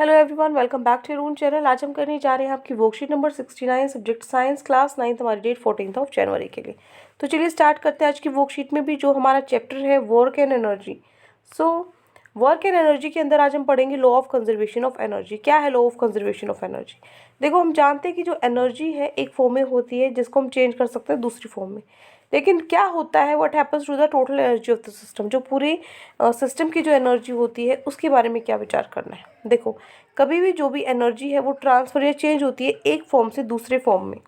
Hello everyone, welcome back to रून channel. आज हम करने जा रहे हैं आपकी worksheet number 69, subject science, class 9, हमारी डेट 14 जनवरी के लिए। तो चलिए स्टार्ट करते हैं। आज की वर्कशीट में भी जो हमारा चैप्टर है work and energy. So work and energy के अंदर आज हम पढ़ेंगे law of conservation of energy. क्या है law of conservation of energy? देखो, हम जानते हैं कि जो एनर्जी है एक फॉर्म में होती है जिसको हम चेंज कर सकते हैं दूसरी फॉर्म में। लेकिन क्या होता है, what happens to the total energy of the system? जो पूरे सिस्टम की जो एनर्जी होती है उसके बारे में क्या विचार करना है। देखो, कभी भी जो भी एनर्जी है वो ट्रांसफर या चेंज होती है एक फॉर्म से दूसरे फॉर्म में।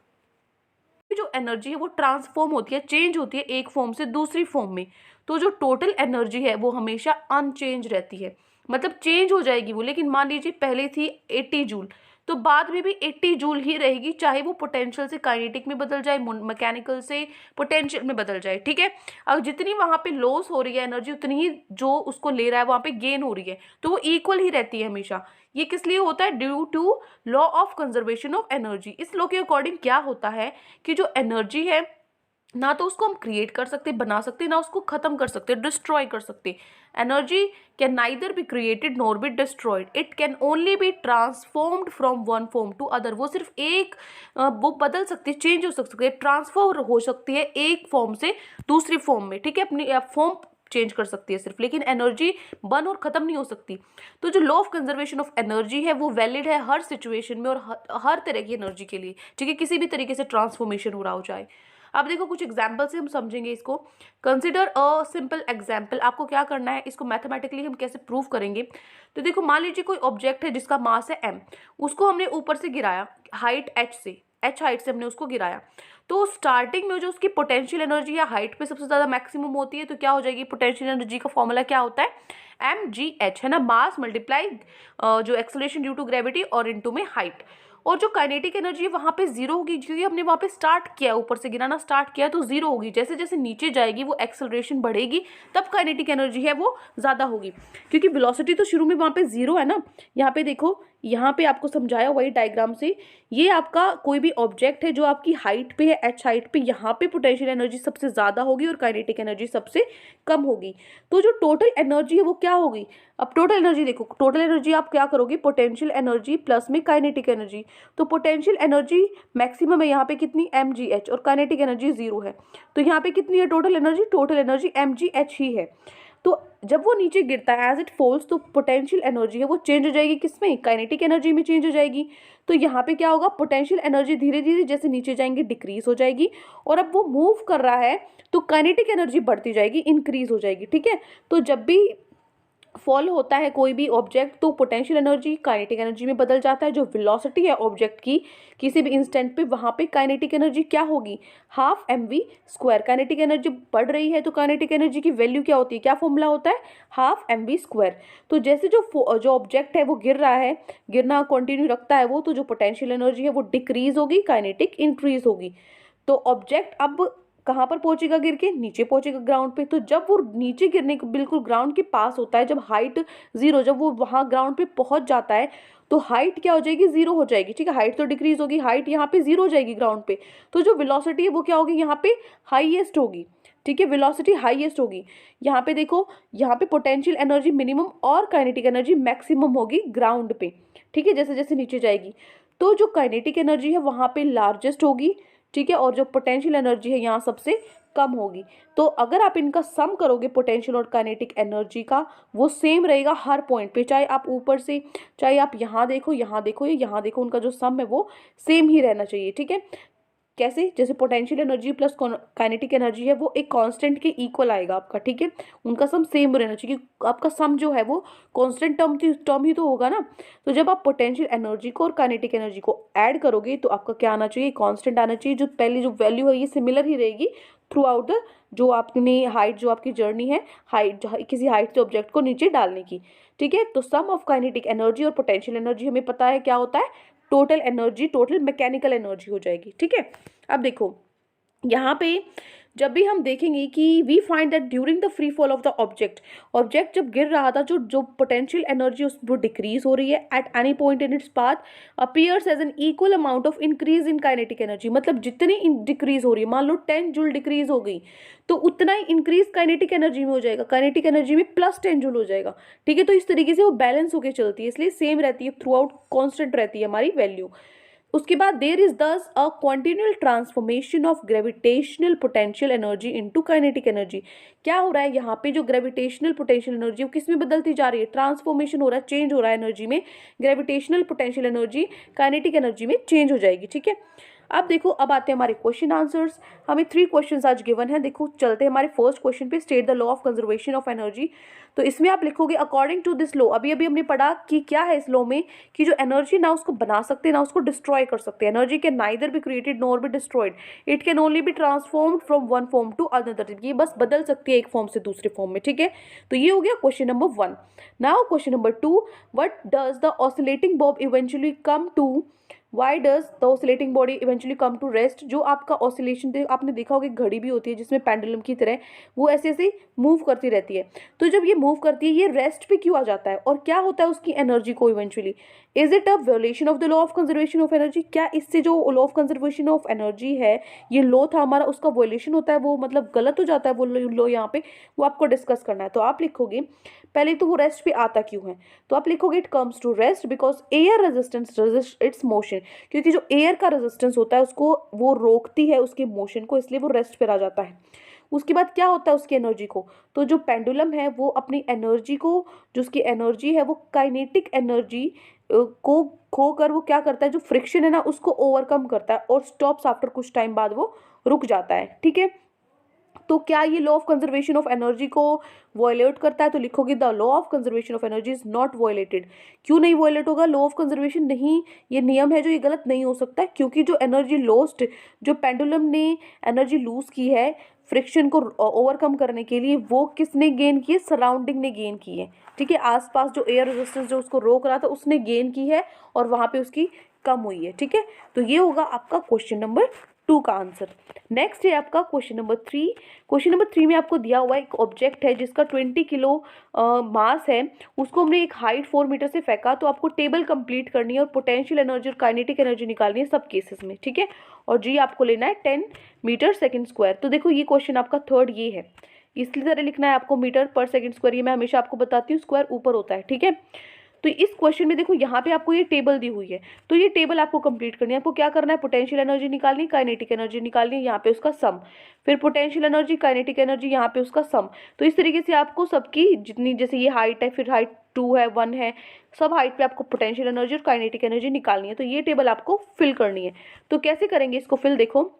जो एनर्जी है वो ट्रांसफॉर्म होती है, चेंज होती है एक फॉर्म से दूसरी फॉर्म में। तो जो टोटल एनर्जी है वो हमेशा अनचेंज रहती है, मतलब चेंज हो जाएगी वो। लेकिन मान लीजिए पहले थी 80 जूल, तो बाद में भी 80 जूल ही रहेगी, चाहे वो पोटेंशियल से काइनेटिक में बदल जाए, मैकेनिकल से पोटेंशियल में बदल जाए। ठीक है, अब जितनी वहां पे लॉस हो रही है एनर्जी, उतनी ही जो उसको ले रहा है वहां पे गेन हो रही है, तो वो इक्वल ही रहती है हमेशा। ये किस लिए होता है? Due to law of conservation of energy. इस लॉ के अकॉर्डिंग क्या होता है कि जो एनर्जी है ना तो उसको हम क्रिएट कर सकते, बना सकते, ना उसको खत्म कर सकते, डिस्ट्रॉय कर सकते। Energy can neither be created nor be destroyed, it can only be transformed from one form to other. वो सिर्फ एक वो बदल सकती है, चेंज हो सकती है, ट्रांसफर हो सकती है एक फॉर्म से दूसरी फॉर्म में। ठीक है, अपनी फॉर्म चेंज कर सकती है सिर्फ, लेकिन एनर्जी बन और खत्म नहीं हो सकती। तो जो law of conservation of energy है वो वैलिड है हर सिचुएशन में और हर तरह की एनर्जी के लिए। ठीक है, किसी भी तरीके से ट्रांसफॉर्मेशन हो रहा हो जाए। अब देखो, कुछ एग्जाम्पल से हम समझेंगे इसको। Consider a simple example. आपको क्या करना है, इसको मैथमेटिकली हम कैसे प्रूव करेंगे। तो देखो, मान लीजिए कोई ऑब्जेक्ट है जिसका मास है m, उसको हमने ऊपर से गिराया हाइट h से, h हाइट से हमने उसको गिराया। तो स्टार्टिंग में जो उसकी पोटेंशियल एनर्जी या हाइट पे सबसे ज्यादा मैक्सिमम होती है, तो क्या हो जाएगी? पोटेंशियल एनर्जी का फॉर्मूला क्या होता है? mgh, है ना, मास मल्टीप्लाई जो एक्सेलरेशन ड्यू टू ग्रेविटी और इनटू में हाइट। और जो काइनेटिक एनर्जी है वहां पे जीरो होगी, क्योंकि हमने वहां पे स्टार्ट किया, ऊपर से गिराना स्टार्ट किया, तो जीरो होगी। जैसे जैसे नीचे जाएगी वो एक्सेलरेशन बढ़ेगी, तब काइनेटिक एनर्जी है वो ज्यादा होगी, क्योंकि वेलोसिटी तो शुरू में वहां पे जीरो है ना। यहाँ पे देखो, यहाँ पे आपको समझाया वही डायग्राम से। ये आपका कोई भी ऑब्जेक्ट है जो आपकी हाइट पे है, एच हाइट पे, यहाँ पे पोटेंशियल एनर्जी सबसे ज्यादा होगी और काइनेटिक एनर्जी सबसे कम होगी। तो जो टोटल एनर्जी है वो क्या होगी? अब टोटल एनर्जी देखो, टोटल एनर्जी आप क्या करोगे? पोटेंशियल एनर्जी प्लस में काइनेटिक एनर्जी। तो पोटेंशियल एनर्जी मैक्सिमम है यहाँ पे कितनी? mgh, और काइनेटिक एनर्जी जीरो है। तो यहाँ पे कितनी है total energy? Total energy mgh ही है। तो जब वो नीचे गिरता है, एज इट फॉल्स, तो पोटेंशियल एनर्जी है वो चेंज हो जाएगी, किसमें? काइनेटिक एनर्जी में चेंज हो जाएगी। तो यहाँ पे क्या होगा? पोटेंशियल एनर्जी धीरे धीरे जैसे नीचे जाएंगे डिक्रीज हो जाएगी, और अब वो मूव कर रहा है तो काइनेटिक एनर्जी बढ़ती जाएगी, इंक्रीज हो जाएगी। ठीक है, तो जब भी फॉल होता है कोई भी ऑब्जेक्ट, तो पोटेंशियल एनर्जी काइनेटिक एनर्जी में बदल जाता है। जो वेलोसिटी है ऑब्जेक्ट की किसी भी इंस्टेंट पे, वहां पे काइनेटिक एनर्जी क्या होगी? Half mv square. Kinetic energy बढ़ रही है तो काइनेटिक एनर्जी की वैल्यू क्या होती है? क्या फॉर्मूला होता है? Half mv square. तो जैसे जो ऑब्जेक्ट है वो गिर रहा है, गिरना कंटिन्यू रखता है वो, तो जो पोटेंशियल एनर्जी है वो डिक्रीज होगी, काइनेटिक इंक्रीज होगी। तो ऑब्जेक्ट अब कहाँ पर पहुंचेगा? गिर के नीचे पहुंचेगा ग्राउंड पे। तो जब वो नीचे गिरने को बिल्कुल ग्राउंड के पास होता है, जब हाइट जीरो, जब वो वहां ग्राउंड पे पहुंच जाता है, तो हाइट क्या हो जाएगी? जीरो हो जाएगी। ठीक है, हाइट तो डिक्रीज होगी, हाइट यहाँ पे जीरो हो जाएगी ग्राउंड पे। तो जो वेलोसिटी है वो क्या होगी? यहाँ पे हाईएस्ट होगी। ठीक है, वेलोसिटी हाईएस्ट होगी। यहाँ पे देखो, यहाँ पे पोटेंशियल एनर्जी मिनिमम और काइनेटिक एनर्जी मैक्सिमम होगी ग्राउंड पे। ठीक है, जैसे जैसे नीचे जाएगी, तो जो काइनेटिक एनर्जी है वहां पे लार्जेस्ट होगी। ठीक है, और जो पोटेंशियल एनर्जी है यहाँ सबसे कम होगी। तो अगर आप इनका सम करोगे पोटेंशियल और काइनेटिक एनर्जी का, वो सेम रहेगा हर पॉइंट पे, चाहे आप ऊपर से, चाहे आप यहाँ देखो, यहाँ देखो या यहाँ देखो, उनका जो सम है वो सेम ही रहना चाहिए। ठीक है, कैसे? जैसे potential energy plus kinetic energy है वो एक कांस्टेंट के इक्वल आएगा आपका। ठीक है, उनका सम सेम रहना चाहिए, क्योंकि आपका सम जो है वो कांस्टेंट टर्म ही तो होगा ना। तो जब आप पोटेंशियल एनर्जी को और काइनेटिक एनर्जी को ऐड करोगे तो आपका क्या आना चाहिए? कांस्टेंट आना चाहिए। जो पहली जो वैल्यू है ये सिमिलर ही रहेगी थ्रू आउट द, जो आपने हाइट, जो आपकी जर्नी है हाइट, किसी हाइट से ऑब्जेक्ट को नीचे डालने की। ठीक है, तो सम ऑफ काइनेटिक एनर्जी और पोटेंशियल एनर्जी हमें पता है क्या होता है? Total energy, total mechanical energy हो जाएगी। ठीक है, अब देखो यहाँ पे जब भी हम देखेंगे कि we find that during the free fall of the object जब गिर रहा था, जो जो पोटेंशियल एनर्जी उस वो डिक्रीज हो रही है at any point in its path appears as an equal amount of increase in kinetic energy. मतलब जितनी डिक्रीज हो रही है, मान लो 10 जूल डिक्रीज हो गई तो उतना ही इंक्रीज काइनेटिक एनर्जी में हो जाएगा, काइनेटिक एनर्जी में प्लस 10 जूल हो जाएगा। ठीक है, तो इस तरीके से वो बैलेंस होकर चलती है, इसलिए सेम रहती है थ्रू आउट, कॉन्स्टेंट रहती है हमारी वैल्यू। उसके बाद there is thus a continual transformation of gravitational potential energy into kinetic energy. क्या हो रहा है यहाँ पे, जो ग्रेविटेशनल पोटेंशियल एनर्जी वो किस में बदलती जा रही है, ट्रांसफॉर्मेशन हो रहा है, चेंज हो रहा है एनर्जी में। Gravitational potential energy kinetic energy में चेंज हो जाएगी। ठीक है, अब देखो, अब आते हैं हमारे क्वेश्चन आंसर्स। हमें 3 क्वेश्चंस आज गिवन है। देखो चलते हैं हमारे फर्स्ट क्वेश्चन पे, state the law of conservation of energy. तो इसमें आप लिखोगे अकॉर्डिंग टू दिस लॉ। अभी अभी हमने पढ़ा कि क्या है इस लॉ में, कि जो एनर्जी ना उसको बना सकते ना उसको डिस्ट्रॉय कर सकते। Energy can neither be created nor be destroyed, it can only be transformed from one form to another. ये बस बदल सकती है एक फॉर्म से दूसरे फॉर्म में। ठीक है, तो ये हो गया question number 1। Now question number 2, what does the oscillating bob eventually come to, why does the oscillating body eventually come to rest. जो आपका ऑसिलेशन, आपने देखा होगा घड़ी भी होती है जिसमें पेंडुलम की तरह वो ऐसे ऐसे मूव करती रहती है, तो जब ये मूव करती है ये रेस्ट पे क्यों आ जाता है, और क्या होता है उसकी एनर्जी को eventually. Is it a violation of the law of conservation of energy. क्या इससे जो law of conservation of energy है, ये लॉ था हमारा, उसका वायोलेशन होता है, वो मतलब गलत हो जाता है वो लॉ यहाँ पे, वो आपको डिस्कस करना है। तो आप लिखोगे पहले तो वो रेस्ट पे आता क्यों है, तो आप लिखोगे it comes to rest because air resistance resist its motion. क्योंकि जो एयर का रेजिस्टेंस होता है उसको वो रोकती है उसके मोशन को, इसलिए वो रेस्ट पर आ जाता है। उसके बाद क्या होता है उसकी एनर्जी को, तो जो पेंडुलम है वो अपनी एनर्जी को, जो उसकी एनर्जी है वो काइनेटिक एनर्जी को खोकर वो क्या करता है, जो फ्रिक्शन है ना उसको ओवरकम करता है और स्टॉप्स आफ्टर कुछ टाइम बाद वो रुक जाता है। ठीक है, तो क्या ये law of conservation of energy को वॉयलेट करता है, तो लिखोगे the law of conservation of energy is not violated. क्यों नहीं वॉयलेट होगा, लॉ ऑफ कंजर्वेशन नहीं, ये नियम है जो ये गलत नहीं हो सकता, क्योंकि जो एनर्जी लॉस्ट, जो पेंडुलम ने एनर्जी लूज की है फ्रिक्शन को ओवरकम करने के लिए, वो किसने गेन की है, सराउंडिंग ने गेन की है। ठीक है, आसपास जो एयर रेजिस्टेंस जो उसको रोक रहा था उसने गेन की है और वहां पे उसकी कम हुई है। ठीक है, तो ये होगा आपका क्वेश्चन नंबर 2 का आंसर। नेक्स्ट है आपका क्वेश्चन नंबर 3। क्वेश्चन नंबर 3 में आपको दिया हुआ एक ऑब्जेक्ट है जिसका 20 किलो मास है, उसको हमने एक हाइट 4 मीटर से फेंका, तो आपको टेबल कंप्लीट करनी है और पोटेंशियल एनर्जी और काइनेटिक एनर्जी निकालनी है सब केसेस में। ठीक है, और जी आपको लेना है 10 मीटर सेकेंड स्क्वायर। तो देखो ये क्वेश्चन आपका थर्ड ये है, इसलिए तरह लिखना है आपको मीटर पर सेकेंड स्क्वायर, ये मैं हमेशा आपको बताती हूँ, स्क्वायर ऊपर होता है। ठीक है, तो इस क्वेश्चन में देखो यहाँ पे आपको ये टेबल दी हुई है, तो ये टेबल आपको कंप्लीट करनी है। आपको क्या करना है, पोटेंशियल एनर्जी निकालनी, काइनेटिक एनर्जी निकालनी है, यहाँ पे उसका सम, फिर पोटेंशियल एनर्जी काइनेटिक एनर्जी यहाँ पे उसका सम। तो इस तरीके से आपको सबकी जितनी, जैसे ये हाइट है, फिर हाइट 2 है, 1 है, सब हाइट पे आपको पोटेंशियल एनर्जी और काइनेटिक एनर्जी निकालनी है। तो ये टेबल आपको फिल करनी है। तो कैसे करेंगे इसको फिल, देखो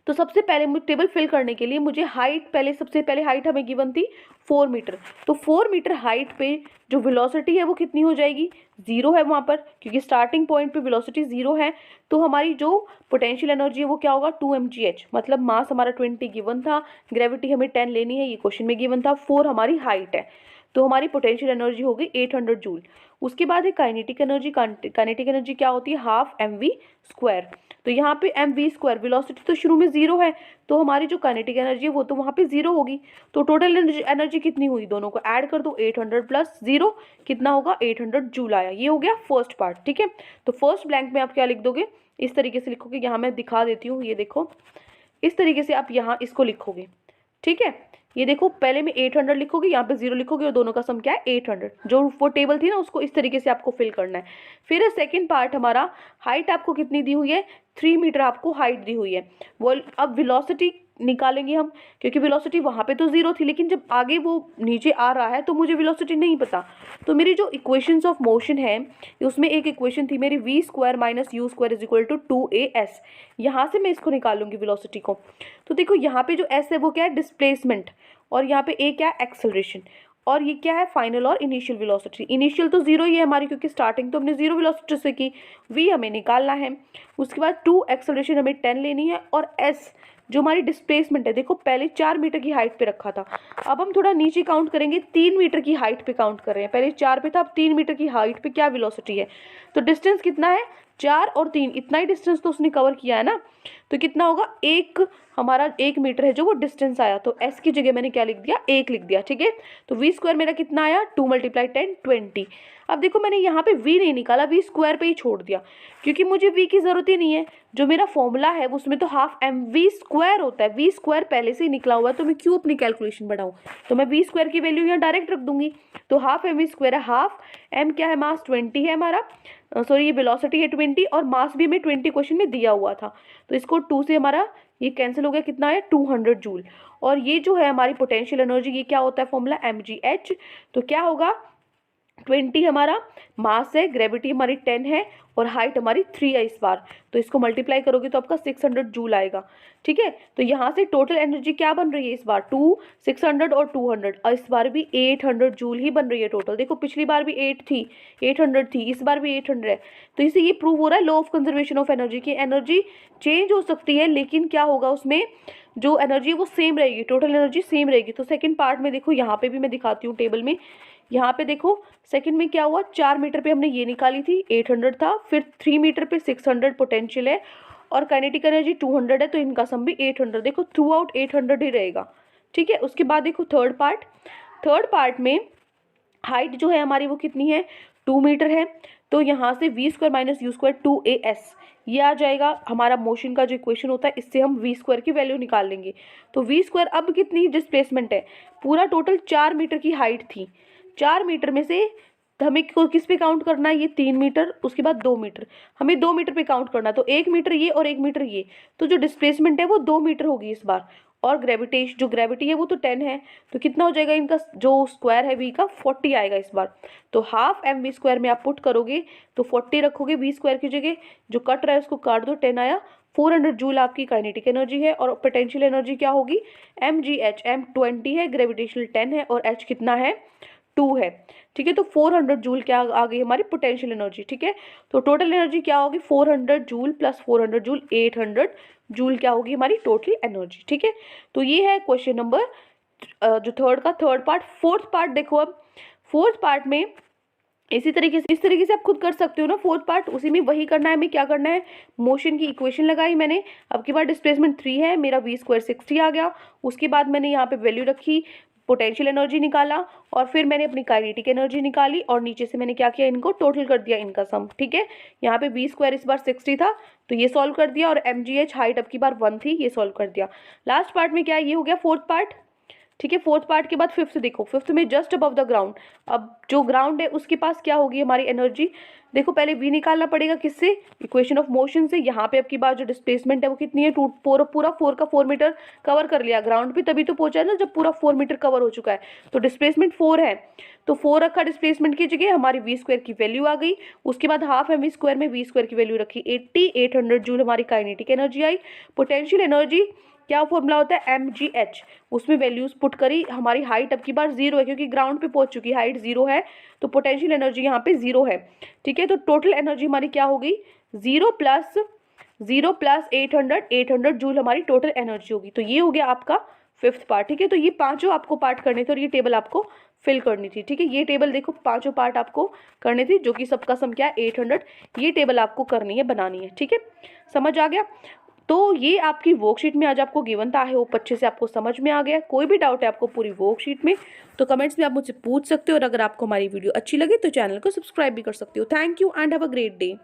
तो सबसे पहले मुझे टेबल फिल करने के लिए मुझे हाइट, पहले सबसे पहले हाइट हमें गिवन थी 4 मीटर, तो 4 मीटर हाइट पे जो वेलोसिटी है वो कितनी हो जाएगी, 0 है वहाँ पर, क्योंकि स्टार्टिंग पॉइंट पे वेलोसिटी 0 है। तो हमारी जो पोटेंशियल एनर्जी है वो क्या होगा, 2 mgh, मतलब मास हमारा 20 गिवन था, ग्रेविटी हमें 10 लेनी है, ये क्वेश्चन में गिवन था, 4 हमारी हाइट है, तो हमारी पोटेंशियल एनर्जी हो गई 800 जूल। उसके बाद है काइनेटिक एनर्जी, काइनेटिक एनर्जी क्या होती है, हाफ mv स्क्वायर। तो यहाँ पे mv स्क्वायर, वेलोसिटी तो शुरू में 0 है, तो हमारी जो काइनेटिक एनर्जी है वो तो वहाँ पे 0 होगी, तो टोटल एनर्जी कितनी हुई, दोनों को ऐड कर दो, 800 प्लस 0 कितना होगा, 800 जूल आया। ये हो गया फर्स्ट पार्ट। ठीक है, तो फर्स्ट ब्लैंक में आप क्या लिख दोगे, इस तरीके से लिखोगे, यहाँ मैं दिखा देती हूँ, ये देखो इस तरीके से आप यहाँ इसको लिखोगे। ठीक है, ये देखो पहले में 800 लिखोगे, यहाँ पे 0 लिखोगे और दोनों का सम क्या है 800, जो वो टेबल थी ना उसको इस तरीके से आपको फिल करना है। फिर सेकंड पार्ट हमारा, हाइट आपको कितनी दी हुई है, 3 मीटर आपको हाइट दी हुई है। वो अब वेलोसिटी निकालेंगे हम, क्योंकि वेलोसिटी वहाँ पे तो 0 थी, लेकिन जब आगे वो नीचे आ रहा है तो मुझे वेलोसिटी नहीं पता। तो मेरी जो इक्वेशंस ऑफ मोशन है उसमें एक इक्वेशन थी मेरी v square minus u square is equal to 2as, यहाँ से मैं इसको निकालूंगी वेलोसिटी को। तो देखो यहाँ पे जो s है वो क्या है, डिस्प्लेसमेंट, और यहाँ पे a क्या है, एक्सेलरेशन, और ये क्या है, फाइनल और इनिशियल वेलोसिटी। इनिशियल तो 0 ही है हमारी, क्योंकि स्टार्टिंग तो हमने 0 वेलोसिटी से की, v हमें निकालना है। उसके बाद 2 एक्सेलरेशन हमें 10 लेनी है, और s जो हमारी डिस्प्लेसमेंट है, देखो पहले 4 मीटर की हाइट पे रखा था, अब हम थोड़ा नीचे काउंट करेंगे, 3 मीटर की हाइट पे काउंट कर रहे हैं, पहले 4 पे था, अब 3 मीटर की हाइट पे क्या वेलोसिटी है, तो डिस्टेंस कितना है 4 और 3 इतना ही डिस्टेंस तो उसने कवर किया है ना, तो कितना होगा, हमारा 1 मीटर है जो वो डिस्टेंस आया, तो s की जगह मैंने क्या लिख दिया, 1 लिख दिया। ठीक है, तो v स्क्वायर मेरा कितना आया, 2 × 10 20। अब देखो मैंने यहाँ पे v नहीं निकाला, v स्क्वायर पे ही छोड़ दिया, क्योंकि मुझे v की ज़रूरत ही नहीं है। जो मेरा फॉर्मूला है उसमें तो हाफ एम वी स्क्वायर होता है, v स्क्वायर पहले से ही निकला हुआ है, तो मैं क्यों अपनी कैलकुलेशन बढ़ाऊँ, तो मैं v स्क्वायर की वैल्यू यहाँ डायरेक्ट रख दूंगी। तो हाफ एम वी स्क्वायर है, हाफ m क्या है, मास 20 है हमारा, सॉरी ये वेलोसिटी है 20, और मास भी हमें 20 क्वेश्चन में दिया हुआ था, तो इसको 2 से हमारा ये कैंसिल हो गया, कितना है 200 जूल। और ये जो है हमारी पोटेंशियल एनर्जी, ये क्या होता है फॉर्मूला, mgh, तो क्या होगा 20 हमारा मास है, ग्रेविटी हमारी 10 है, और हाइट हमारी 3 है इस बार, तो इसको मल्टीप्लाई करोगे तो आपका 600 जूल आएगा। ठीक है, तो यहाँ से टोटल एनर्जी क्या बन रही है इस बार, 600 और 200, और इस बार भी 800 जूल ही बन रही है टोटल। देखो पिछली बार भी 800 थी, इस बार भी 800 है, तो इससे ये प्रूव हो रहा है law of conservation of energy की एनर्जी चेंज हो सकती है, लेकिन क्या होगा उसमें जो एनर्जी है वो सेम रहेगी, टोटल एनर्जी सेम रहेगी। तो सेकंड पार्ट में देखो, यहाँ पे भी मैं दिखाती हूँ टेबल में, यहाँ पे देखो सेकंड में क्या हुआ, 4 मीटर पे हमने ये निकाली थी 800 था, फिर 3 मीटर पे 600 पोटेंशियल है, और काइनेटिक एनर्जी 200 है, तो इनका सम भी 800, देखो थ्रू आउट 800 ही रहेगा। ठीक है, उसके बाद देखो थर्ड पार्ट में हाइट जो है हमारी वो कितनी है, 2 मीटर है, तो यहाँ से v square minus u square 2as ये आ जाएगा, हमारा मोशन का जो इक्वेशन होता है इससे हम v स्क्वायर की वैल्यू निकाल लेंगे। तो v स्क्वायर अब कितनी डिस्प्लेसमेंट है, पूरा टोटल 4 मीटर की हाइट थी, 4 मीटर में से हमें किस पे काउंट करना है, ये 3 मीटर, उसके बाद 2 मीटर, हमें 2 मीटर पे काउंट करना है, तो 1 मीटर ये और 1 मीटर ये, तो जो डिस्प्लेसमेंट है वो 2 मीटर होगी इस बार, और ग्रेविटी है वो तो 10 है, तो कितना हो जाएगा इनका जो स्क्वायर है v का 40 आएगा इस बार। तो हाफ एम वी स्क्वायर में आप पुट करोगे तो 40 रखोगे v स्क्वायर की जगह, जो कट रहा है उसको काट दो, 10 आया, 400 जूल आपकी काइनेटिक एनर्जी है, और पोटेंशियल एनर्जी क्या होगी, mgh, m 20 है, ग्रेविटेशनल 10 है, और h कितना है 2 है। ठीक है, तो 400 जूल क्या आ गई हमारी पोटेंशियल एनर्जी। ठीक है, तो टोटल एनर्जी क्या होगी, 400 जूल प्लस 400 जूल 800 जूल क्या होगी हमारी टोटल एनर्जी। ठीक है, तो ये है क्वेश्चन नंबर जो थर्ड पार्ट। फोर्थ पार्ट देखो, अब फोर्थ पार्ट में इस तरीके से आप खुद कर सकते हो ना, फोर्थ पार्ट उसी में वही करना है। हमें क्या करना है, मोशन की इक्वेशन लगाई मैंने, अब की बार डिस्प्लेसमेंट 3 है, मेरा v स्क्वायर 60 आ गया, उसके बाद मैंने यहाँ पे वैल्यू रखी, पोटेंशियल एनर्जी निकाला, और फिर मैंने अपनी काइनेटिक एनर्जी निकाली, और नीचे से मैंने क्या किया, इनको टोटल कर दिया इनका सम। ठीक है, यहाँ पे v स्क्वायर इस बार 60 था तो ये सॉल्व कर दिया, और mgh हाइट अब की बार 1 थी, ये सॉल्व कर दिया। लास्ट पार्ट में क्या है, ये हो गया फोर्थ पार्ट। ठीक है, फोर्थ पार्ट के बाद फिफ्थ देखो, फिफ्थ में जस्ट अबव द ग्राउंड, अब जो ग्राउंड है उसके पास क्या होगी हमारी एनर्जी, देखो पहले v निकालना पड़ेगा किससे, इक्वेशन ऑफ मोशन से। यहाँ पे अब की बार जो डिस्प्लेसमेंट है वो कितनी है, पूरा 4 का 4 मीटर कवर कर लिया ग्राउंड पे, तभी तो पहुंचा है ना जब पूरा 4 मीटर कवर हो चुका है, तो डिस्प्लेसमेंट 4 है, तो 4 रखा डिस्प्लेसमेंट की जगह, हमारी v स्क्वायर की वैल्यू आ गई। उसके बाद हाफ एम वी स्क्वायर में v स्क्वायर की वैल्यू रखी 80, 800 जूल हमारी काइनेटिक एनर्जी आई। पोटेंशियल एनर्जी क्या फॉर्मूला होता है, mgh, उसमें वैल्यूज पुट करी, हमारी हाइट अब की बार 0 है क्योंकि ग्राउंड पे पहुंच चुकी, हाइट 0 है, तो पोटेंशियल एनर्जी यहाँ पे 0 है। ठीक है, तो टोटल एनर्जी हमारी क्या होगी, 0 प्लस 800 जूल हमारी टोटल एनर्जी होगी। तो ये हो गया आपका फिफ्थ पार्ट। ठीक है, तो ये पांचों आपको पार्ट करने थे और ये टेबल आपको फिल करनी थी। ठीक है, ये टेबल देखो पांचों पार्ट आपको करने थे, जो कि सबका सम क्या है 800, ये टेबल आपको करनी है, बनानी है। ठीक है, समझ आ गया। तो ये आपकी वर्कशीट में आज आपको गिवन था, है वो अच्छे से आपको समझ में आ गया। कोई भी डाउट है आपको पूरी वर्कशीट में तो कमेंट्स में आप मुझसे पूछ सकते हो, और अगर आपको हमारी वीडियो अच्छी लगे तो चैनल को सब्सक्राइब भी कर सकते हो। Thank you and have a great day.